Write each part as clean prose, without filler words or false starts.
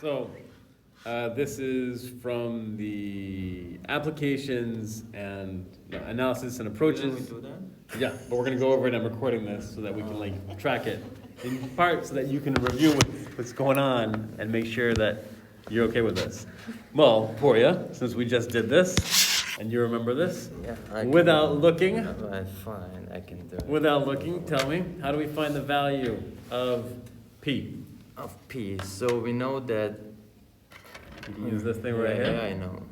So, this is from the applications and analysis and approaches. Yeah, but we're gonna go over it. I'm recording this so that we can like track it in part so that you can review what's going on and make sure that you're okay with this. Well, Poria, since we just did this and you remember this, Yeah, without looking, fine, I can do it. without looking, tell me, how do we find the value of P? Of P, so we know that. You can use this thing right here. Yeah, I know.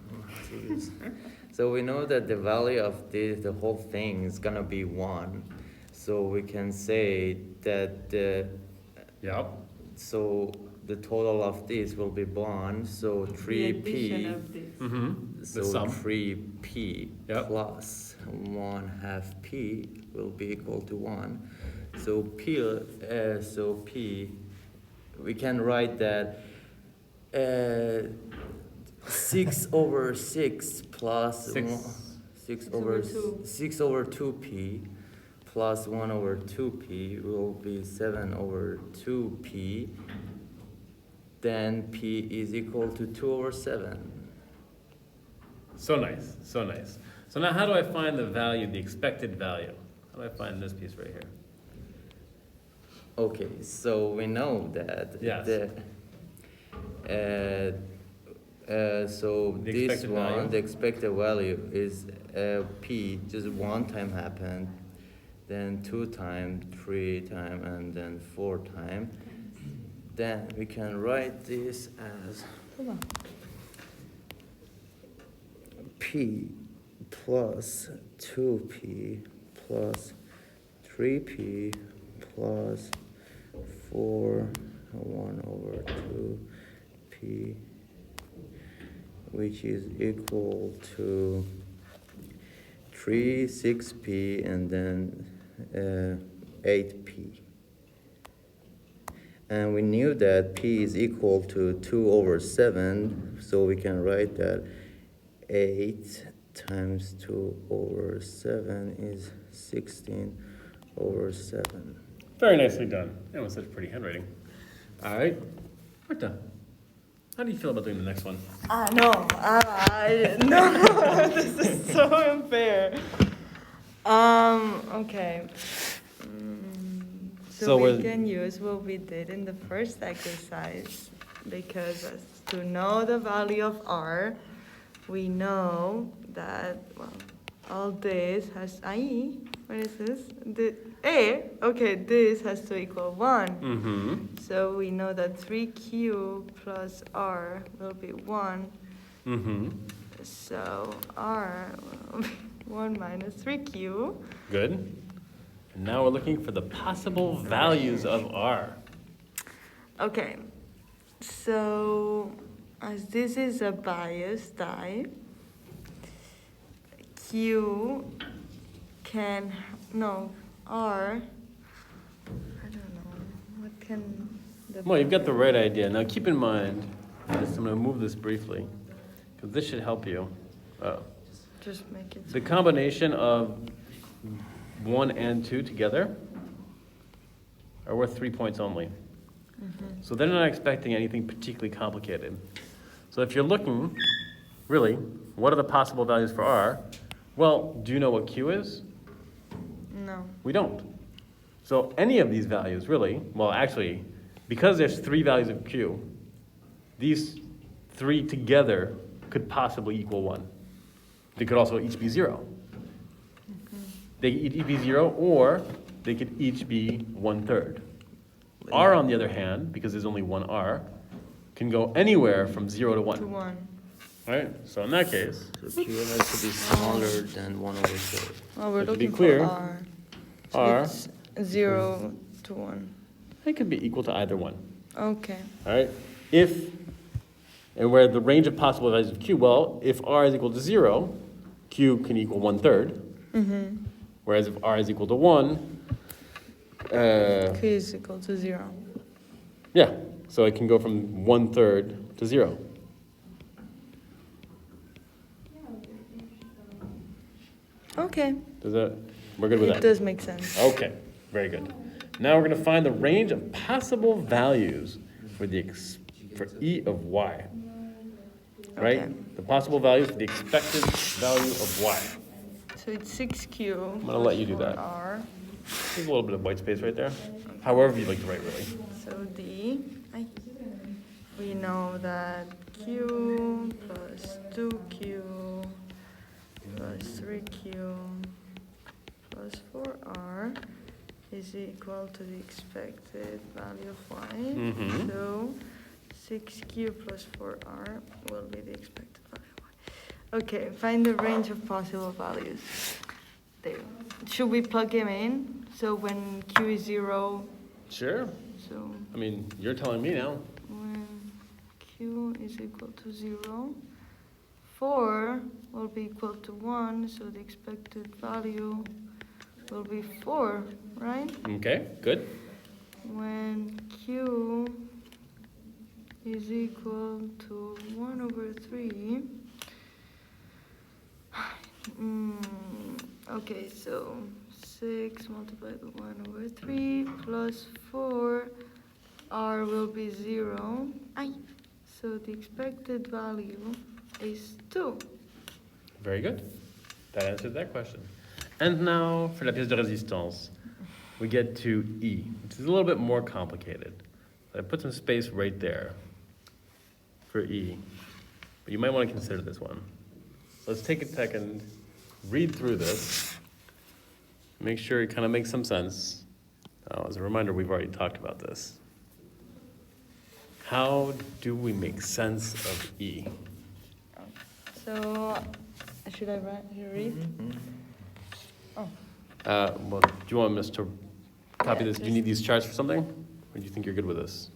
So we know that the value of the whole thing is gonna be 1. So we can say that Yep. so the total of this will be 1. So The 3p. addition of this. Mm-hmm. The So sum. 3p Yep. plus 1/2 p will be equal to 1. So p, we can write that 6/6 plus Six. 6/2p plus 1/2p will be 7/2p. Then p is equal to 2/7. So nice, so nice. So now how do I find the value, the expected value? How do I find this piece right here? Okay, so we know that Yes. So The this expected one, value. the expected value is p, just 1 time happened, then 2 time, 3 time, and then 4 time. Then we can write this as p plus 2p plus 3p plus 1/2p, which is equal to 6p and then 8p. And we knew that p is equal to 2/7, so we can write that 8 times 2/7 is 16/7. Very nicely done. That was such pretty handwriting. All right, Marta, how do you feel about doing the next one? No, no, this is so unfair. Okay. So So we we're- can use what we did in the first exercise, because to know the value of R, we know that, well, all this has, what is this? Okay, this has to equal 1. Mm-hmm. So we know that 3q plus r will be 1. Mm-hmm. So r will be 1 minus 3q. Good. And now we're looking for the possible values of R. Okay, so as this is a biased die, q can, no, r, I don't know, what can the... Well, you've got the right idea. Now keep in mind, I'm going to move this briefly, because this should help you. Just make it... The combination of 1 and 2 together are worth 3 points only. So they're not expecting anything particularly complicated. So if you're looking, really, what are the possible values for R? Well, do you know what Q is? No. We don't. So any of these values, really, well, actually, because there's 3 values of Q, these 3 together could possibly equal 1. They could also each be 0. They could each be 0, or they could each be 1/3. R, on the other hand, because there's only one R, can go anywhere from 0 to 1. To 1. Right? So in that case, So q has to be smaller than 1/3. Well, we're But to be looking clear, for r. So R- it's 0 to 1. it could be equal to either one. Okay. All right? And where the range of possible values of Q, well, if R is equal to 0, Q can equal 1/3. Whereas if R is equal to 1, Q is equal to 0. yeah, so it can go from 1/3 to 0. Okay. We're good with It that? does make sense. Okay, very good. Now we're going to find the range of possible values for the for E of Y, right? Okay. The possible values for the expected value of Y. So it's 6Q. I'm gonna let you do that. R. There's a little bit of white space right there. However you'd like to write, really. So D. We know that Q plus 2Q plus 3Q plus 4R is equal to the expected value of Y. Mhm. So 6Q plus 4R will be the expected value of Y. Okay, find the range of possible values. There. Should we plug them in? So when Q is 0, Sure. so I mean, you're telling me now. when Q is equal to 0, 4 will be equal to 1, so the expected value will be 4, right? Okay, good. When Q is equal to 1 over 3, okay, so 6 multiplied by 1 over 3 plus 4, R will be 0. So the expected value is 2. Very good. That answers that question. And now, for la pièce de résistance, we get to E, which is a little bit more complicated. I put some space right there for E, but you might want to consider this one. Let's take a second, read through this, make sure it kind of makes some sense. As a reminder, we've already talked about this. How do we make sense of E? So, should I read? Oh. Well, do you want us to copy Yeah, this? Do you need these charts for something? Or do you think you're good with this?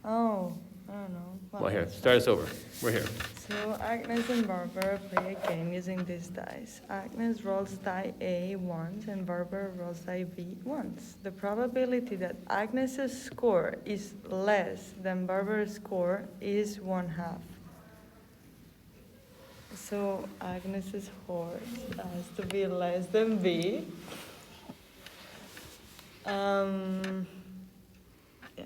Oh, I don't know. Well, here, start us over. We're here. So Agnes and Barbara play a game using these dice. Agnes rolls die A once and Barbara rolls die B once. The probability that Agnes's score is less than Barbara's score is 1/2. So Agnes's horse has to be less than B. Yeah.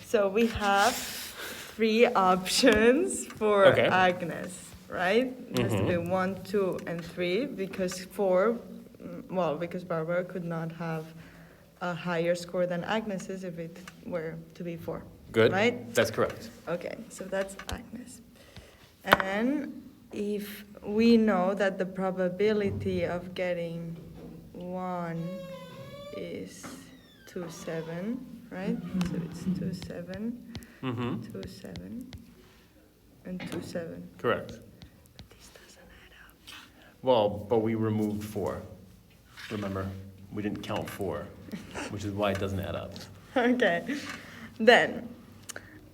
So we have 3 options for Okay. Agnes, right? It has to be Mhm. 1, 2, and 3 because 4, because Barbara could not have a higher score than Agnes's if it were to be 4. Good? Right? That's correct. Okay, so that's Agnes. And if we know that the probability of getting 1 is 2/7, right? So it's 2/7, Mm-hmm. 2/7, and 2/7. Correct. But this doesn't add up. Well, but we removed 4. Remember? We didn't count 4, which is why it doesn't add up. Okay, then,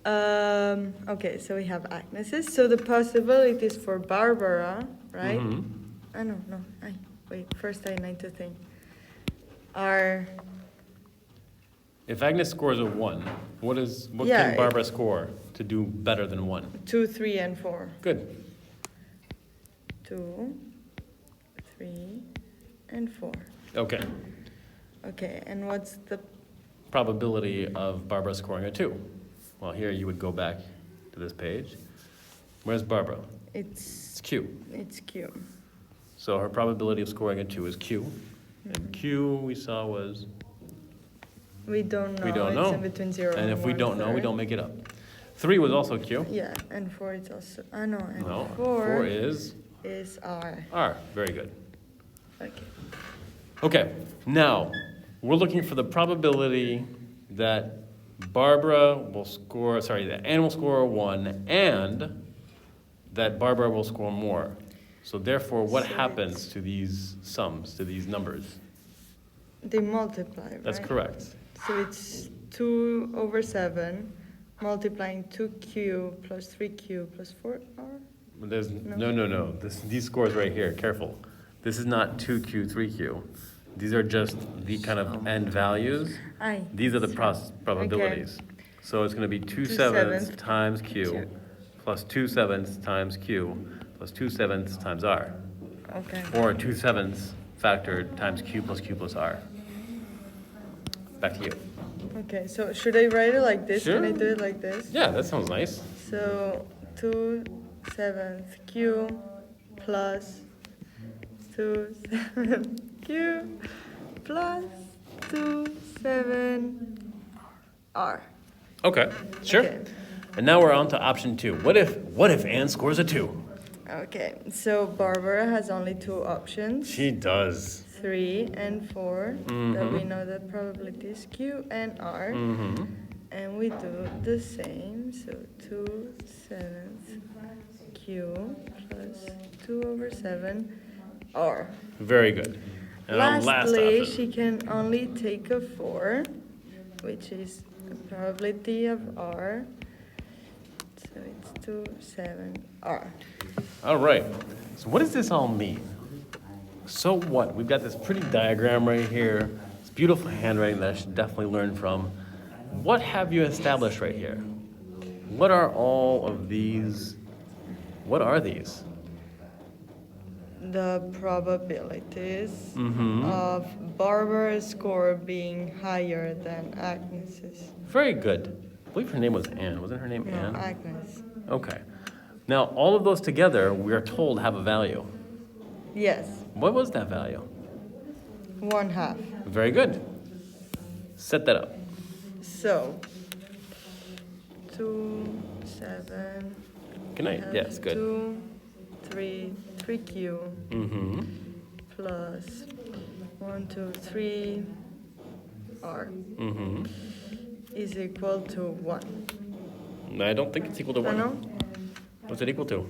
okay, so we have Agnes's. So the possibilities for Barbara, right? Mhm. No. Wait, first I need to think. Are, If Agnes scores a 1, what Yeah, can Barbara score to do better than 1? 2, 3, and 4. Good. 2, 3, and 4. Okay. Okay, and what's the, Probability of Barbara scoring a 2. Well, here you would go back to this page. Where's Barbara? It's it's Q. Q. So her probability of scoring a 2 is Q. And Q we saw was, We don't know. we don't It's know. in between 0 And if we don't know, we 1/3. don't make it up. 3 was also Q. Yeah, and 4 is also, and No, 4 4 is R. R. Very good. Okay. Okay, now, we're looking for the probability that Barbara will score, that Anne will score a 1 and that Barbara will score more. So therefore, what So happens to these sums, to these numbers? They multiply, right? That's correct. So it's 2/7 multiplying 2Q plus 3Q plus 4R? There's, No. no. These scores right here, careful. This is not 2Q, 3Q. These are just the kind of end values. Aye. These are the probabilities. So it's going to be 2/7 times Q plus 2/7 times Q plus 2/7 times R. Okay. Or 2/7 factored times Q plus R. Back to you. Okay, so should I write it like this? Can I Sure. do it like this? Yeah, that sounds nice. So 2/7 q plus 2/7 q plus 2/7 r. Okay, sure. Okay. And now we're on to option 2. What if Anne scores a 2? Okay, so Barbara has only two options. She does. 3 and 4 that we know the probabilities q and r, Mm-hmm. and we do the same. So 2/7 q plus 2/7 r. Very good. And our last Lastly, option. she can only take a 4, which is the probability of r. So it's 2/7 r. All right. So what does this all mean? So what? We've got this pretty diagram right here. It's beautiful handwriting that I should definitely learn from. What have you established right here? What are all of these? What are these? The probabilities Mm-hmm. of Barbara's score being higher than Agnes's. Very good. I believe her name was Anne. Wasn't her name No, Anne? Agnes. Okay. Now, all of those together, we are told have a value. Yes, What was that value? 1/2. Very good. Set that up. So, 2, 7. Good night. Yes, good. 2, 3, 3q Mm-hmm. plus 1, 2, 3 r Mm-hmm. is equal to 1. I don't think it's equal to I 1. know? What's it equal to?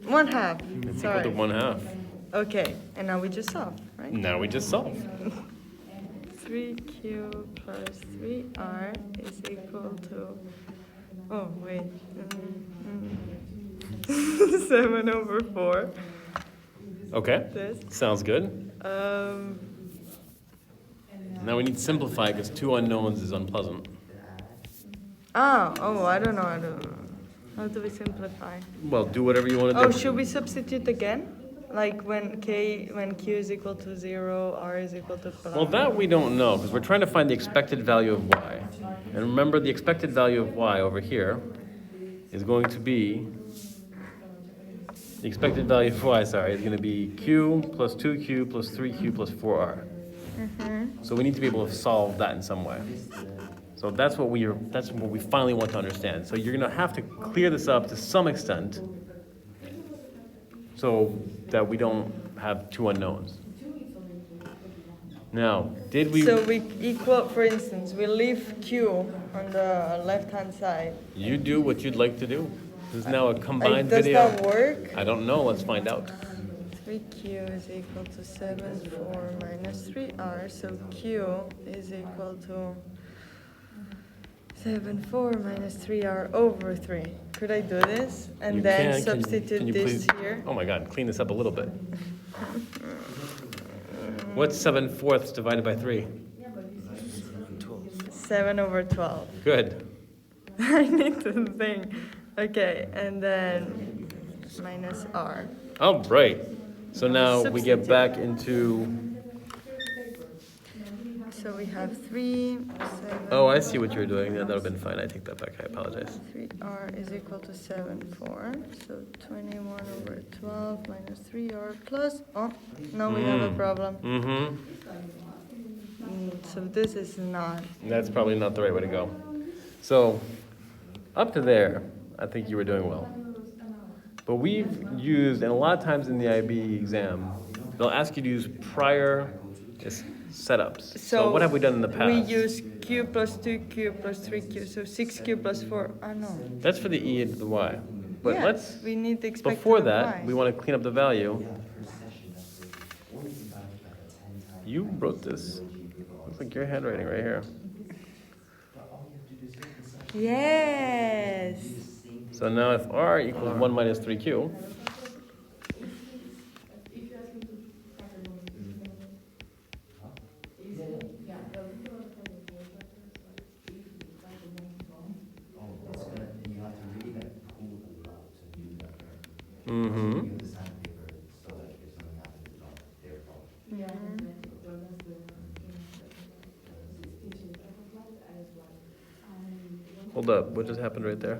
1/2. It's Sorry. equal to 1/2. Okay, and now we just solve, right? Now we just solve. 3q plus 3r is equal to, oh wait, 7/4. Okay. This. Sounds good. Um, Now we need to simplify because 2 unknowns is unpleasant. oh, I don't know. How do we simplify? Well, do whatever you want to Oh, do. should we substitute again? Like when q is equal to 0, r is equal to blah. Well, that we don't know because we're trying to find the expected value of y. And remember, the expected value of y over here is going to be, the expected value of y, sorry, is going to be q plus 2q plus 3q plus 4r. So we need to be able to solve that in some way. So that's what we finally want to understand. So you're going to have to clear this up to some extent so that we don't have 2 unknowns. Now, did we... So we equal, for instance, we leave q on the left-hand side. You do what you'd like to do. This is now a combined Does video. that work? I don't know. Let's find out. 3q is equal to 7/4 minus 3r, so q is equal to 7/4 minus 3r over 3. Could I do this? And You then can. substitute Can you this please- here? Oh my God, clean this up a little bit. What's 7/4 divided by 3? 7/12. Good. I need to think. Okay, and then minus r. All right. So now we get Substitute. back into... So we have 3, 7. Oh, I see what you're doing. Yeah, that would have been fine. I take that back. I apologize. 3r is equal to 7/4. So 21/12 minus 3r plus. Oh, now we have a problem. Mm-hmm. So this is not. That's probably not the right way to go. So, up to there, I think you were doing well. But we've used, and a lot of times in the IB exam, they'll ask you to use prior setups. So what have we done in the past? We use q plus 2q plus 3q, so 6q plus 4. Oh no. That's for the E and the Y. But Yeah, let's, we need the expected before of that, y. we want to clean up the value. You wrote this. Looks like your handwriting right here. Yes. So now if R equals 1 minus 3Q, mm-hmm. Hold up, what just happened right there?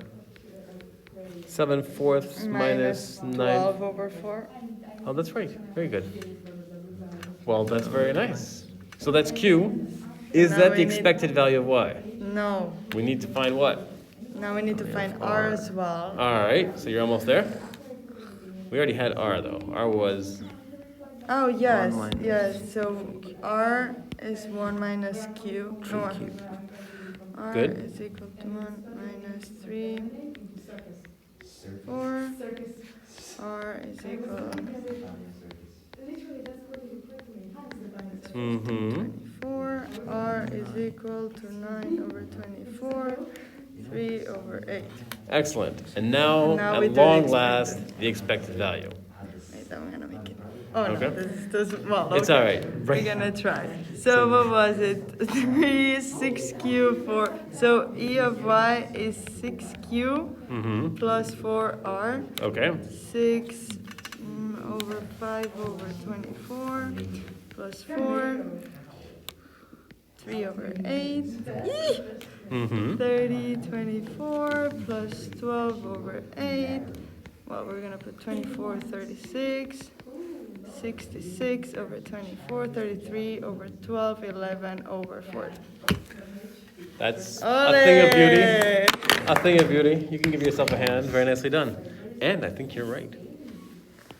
7/4 minus 9. 12 over 4. Oh, that's right. Very good. Well, that's very nice. So that's Q. Is Now that we the need- expected value of Y? No. We need to find what? Now we need to find R as well. All right, so you're almost there. We already had R though. R was Oh, yes, 1 minus yes. So R is 1 minus Q. No, 3Q. R Good. is equal to 1 minus 3, 4. R is equal mm-hmm. 24. R is equal to 9 over 24, 3 over 8. Excellent. And now, Now we at do the long expected. last, the expected value. Wait, I'm gonna make it. Oh no, Okay. this well, It's okay. all right. We're gonna try. So what was it? 3, 6Q, 4. So E of Y is 6Q Mm-hmm. plus 4R. Okay. 6 over 5 over 24 plus 4. 3 over 8. Yee! Mm-hmm. 30, 24 plus 12 over 8. Well, we're gonna put 24, 36. 66 over 24, 33 over 12, 11 over 40. That's a thing of beauty. Ole! A thing of beauty. You can give yourself a hand. Very nicely done. And I think you're right.